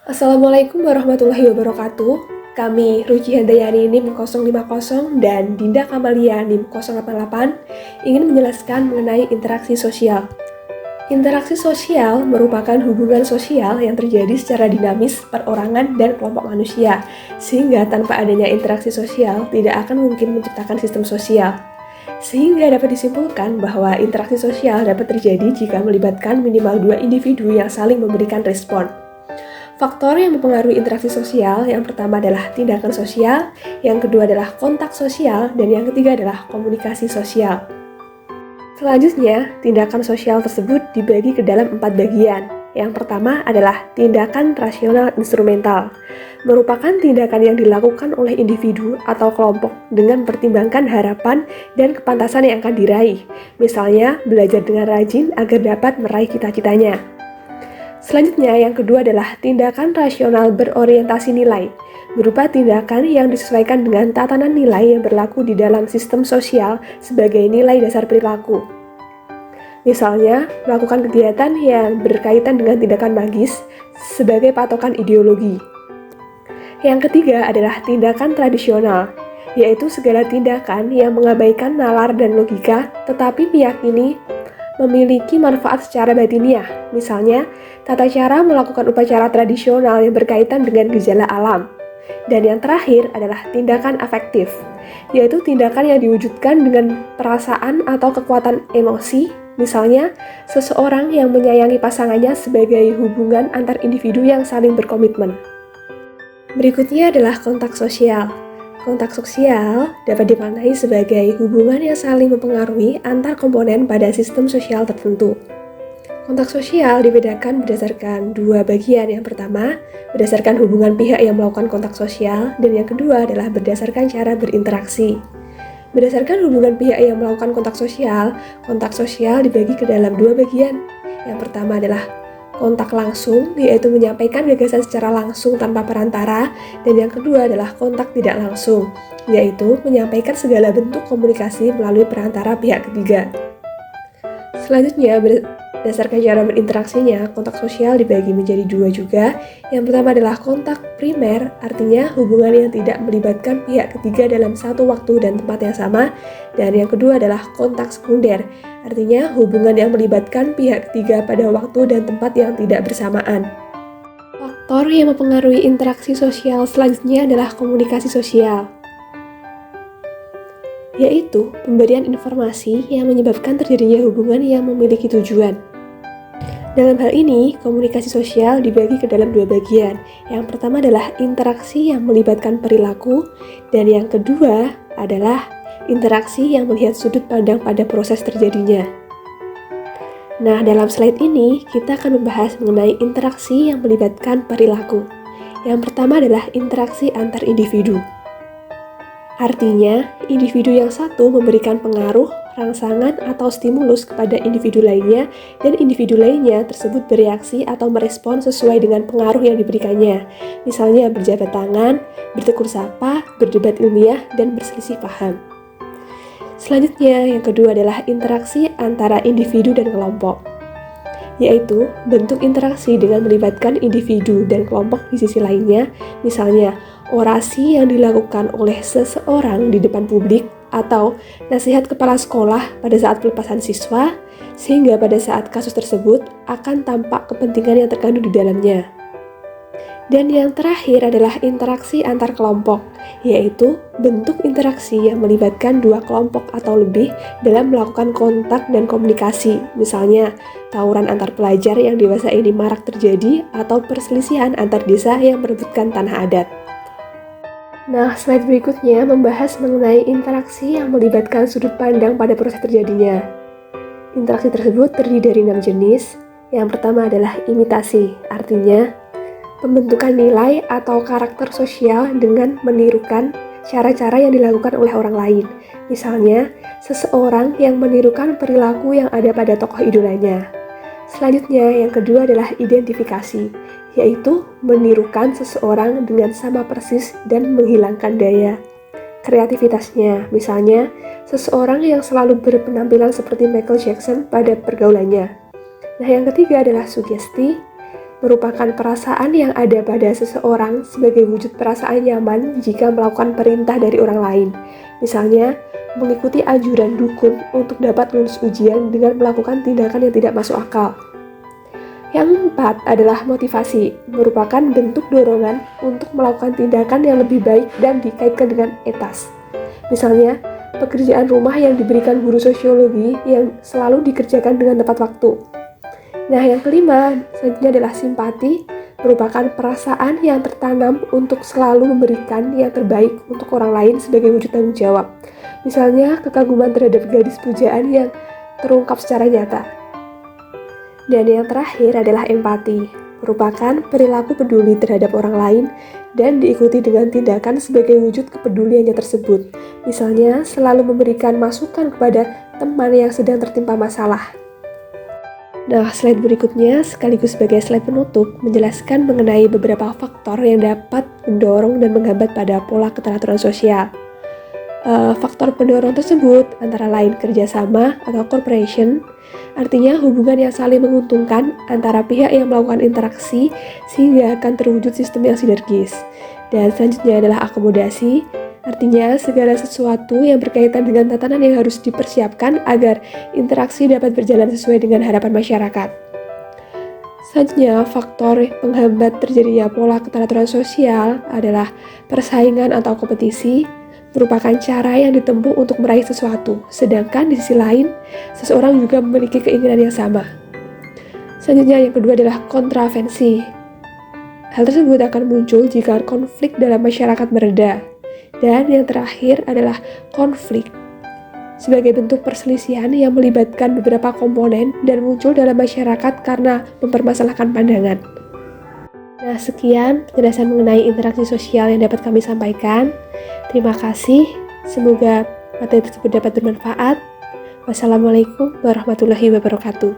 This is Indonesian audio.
Assalamualaikum warahmatullahi wabarakatuh. Kami Ruci Handayani NIM 050 dan Dinda Kamalia NIM 088 ingin menjelaskan mengenai interaksi sosial. Interaksi sosial merupakan hubungan sosial yang terjadi secara dinamis perorangan dan kelompok manusia, sehingga tanpa adanya interaksi sosial tidak akan mungkin menciptakan sistem sosial. Sehingga dapat disimpulkan bahwa interaksi sosial dapat terjadi jika melibatkan minimal dua individu yang saling memberikan respon. Faktor yang mempengaruhi interaksi sosial yang pertama adalah tindakan sosial, yang kedua adalah kontak sosial, dan yang ketiga adalah komunikasi sosial. Selanjutnya, tindakan sosial tersebut dibagi ke dalam 4 bagian. Yang pertama adalah tindakan rasional instrumental, merupakan tindakan yang dilakukan oleh individu atau kelompok dengan mempertimbangkan harapan dan kepantasan yang akan diraih. Misalnya, belajar dengan rajin agar dapat meraih cita-citanya. Selanjutnya, yang kedua adalah tindakan rasional berorientasi nilai, berupa tindakan yang disesuaikan dengan tatanan nilai yang berlaku di dalam sistem sosial sebagai nilai dasar perilaku. Misalnya, melakukan kegiatan yang berkaitan dengan tindakan magis sebagai patokan ideologi. Yang ketiga adalah tindakan tradisional, yaitu segala tindakan yang mengabaikan nalar dan logika, tetapi meyakini memiliki manfaat secara batiniah. Misalnya, tata cara melakukan upacara tradisional yang berkaitan dengan gejala alam. Dan yang terakhir adalah tindakan afektif, yaitu tindakan yang diwujudkan dengan perasaan atau kekuatan emosi. Misalnya, seseorang yang menyayangi pasangannya sebagai hubungan antar individu yang saling berkomitmen. Berikutnya adalah kontak sosial. Kontak sosial dapat dimaknai sebagai hubungan yang saling mempengaruhi antar komponen pada sistem sosial tertentu. Kontak sosial dibedakan berdasarkan dua bagian. Yang pertama, berdasarkan hubungan pihak yang melakukan kontak sosial, dan yang kedua adalah berdasarkan cara berinteraksi. Berdasarkan hubungan pihak yang melakukan kontak sosial dibagi ke dalam dua bagian. Yang pertama adalah kontak langsung, yaitu menyampaikan gagasan secara langsung tanpa perantara, dan yang kedua adalah kontak tidak langsung, yaitu menyampaikan segala bentuk komunikasi melalui perantara pihak ketiga. Selanjutnya, berdasarkan cara berinteraksinya, kontak sosial dibagi menjadi dua juga. Yang pertama adalah kontak primer, artinya hubungan yang tidak melibatkan pihak ketiga dalam satu waktu dan tempat yang sama. Dan yang kedua adalah kontak sekunder, artinya hubungan yang melibatkan pihak ketiga pada waktu dan tempat yang tidak bersamaan. Faktor yang mempengaruhi interaksi sosial selanjutnya adalah komunikasi sosial, yaitu pemberian informasi yang menyebabkan terjadinya hubungan yang memiliki tujuan. Dalam hal ini, komunikasi sosial dibagi ke dalam dua bagian. Yang pertama adalah interaksi yang melibatkan perilaku, dan yang kedua adalah interaksi yang melihat sudut pandang pada proses terjadinya. Nah, dalam slide ini, kita akan membahas mengenai interaksi yang melibatkan perilaku. Yang pertama adalah interaksi antar individu. Artinya, individu yang satu memberikan pengaruh, rangsangan, atau stimulus kepada individu lainnya, dan individu lainnya tersebut bereaksi atau merespon sesuai dengan pengaruh yang diberikannya. Misalnya berjabat tangan, bertegur sapa, berdebat ilmiah, dan berselisih paham. Selanjutnya, yang kedua adalah interaksi antara individu dan kelompok, yaitu bentuk interaksi dengan melibatkan individu dan kelompok di sisi lainnya, misalnya orasi yang dilakukan oleh seseorang di depan publik, atau nasihat kepala sekolah pada saat pelepasan siswa, sehingga pada saat kasus tersebut akan tampak kepentingan yang terkandung di dalamnya. Dan yang terakhir adalah interaksi antar kelompok, yaitu bentuk interaksi yang melibatkan dua kelompok atau lebih dalam melakukan kontak dan komunikasi, misalnya tawuran antar pelajar yang dewasa ini marak terjadi, atau perselisihan antar desa yang merebutkan tanah adat. Nah, slide berikutnya membahas mengenai interaksi yang melibatkan sudut pandang pada proses terjadinya. Interaksi tersebut terdiri dari 6 jenis. Yang pertama adalah imitasi, artinya pembentukan nilai atau karakter sosial dengan menirukan cara-cara yang dilakukan oleh orang lain. Misalnya, seseorang yang menirukan perilaku yang ada pada tokoh idolanya. Selanjutnya, yang kedua adalah identifikasi, yaitu menirukan seseorang dengan sama persis dan menghilangkan daya kreativitasnya. Misalnya, seseorang yang selalu berpenampilan seperti Michael Jackson pada pergaulannya. Nah, yang ketiga adalah sugesti, merupakan perasaan yang ada pada seseorang sebagai wujud perasaan nyaman jika melakukan perintah dari orang lain. Misalnya, mengikuti anjuran dukun untuk dapat lulus ujian dengan melakukan tindakan yang tidak masuk akal. Yang keempat adalah motivasi, merupakan bentuk dorongan untuk melakukan tindakan yang lebih baik dan dikaitkan dengan etos. Misalnya, pekerjaan rumah yang diberikan guru sosiologi yang selalu dikerjakan dengan tepat waktu. Nah, yang kelima, selanjutnya adalah simpati, merupakan perasaan yang tertanam untuk selalu memberikan yang terbaik untuk orang lain sebagai wujud tanggung jawab. Misalnya, kekaguman terhadap gadis pujaan yang terungkap secara nyata. Dan yang terakhir adalah empati, merupakan perilaku peduli terhadap orang lain dan diikuti dengan tindakan sebagai wujud kepeduliannya tersebut. Misalnya, selalu memberikan masukan kepada teman yang sedang tertimpa masalah. Nah, slide berikutnya sekaligus sebagai slide penutup menjelaskan mengenai beberapa faktor yang dapat mendorong dan menghambat pada pola keteraturan sosial. Faktor pendorong tersebut antara lain kerjasama atau cooperation, artinya hubungan yang saling menguntungkan antara pihak yang melakukan interaksi sehingga akan terwujud sistem yang sinergis. Dan selanjutnya adalah akomodasi, artinya segala sesuatu yang berkaitan dengan tatanan yang harus dipersiapkan agar interaksi dapat berjalan sesuai dengan harapan masyarakat. Selanjutnya, faktor penghambat terjadinya pola keteraturan sosial adalah persaingan atau kompetisi, merupakan cara yang ditempuh untuk meraih sesuatu, sedangkan di sisi lain, seseorang juga memiliki keinginan yang sama. Selanjutnya, yang kedua adalah kontravensi. Hal tersebut akan muncul jika konflik dalam masyarakat mereda. Dan yang terakhir adalah konflik, sebagai bentuk perselisihan yang melibatkan beberapa komponen dan muncul dalam masyarakat karena mempermasalahkan pandangan. Nah, sekian penjelasan mengenai interaksi sosial yang dapat kami sampaikan. Terima kasih, semoga materi tersebut dapat bermanfaat. Wassalamualaikum warahmatullahi wabarakatuh.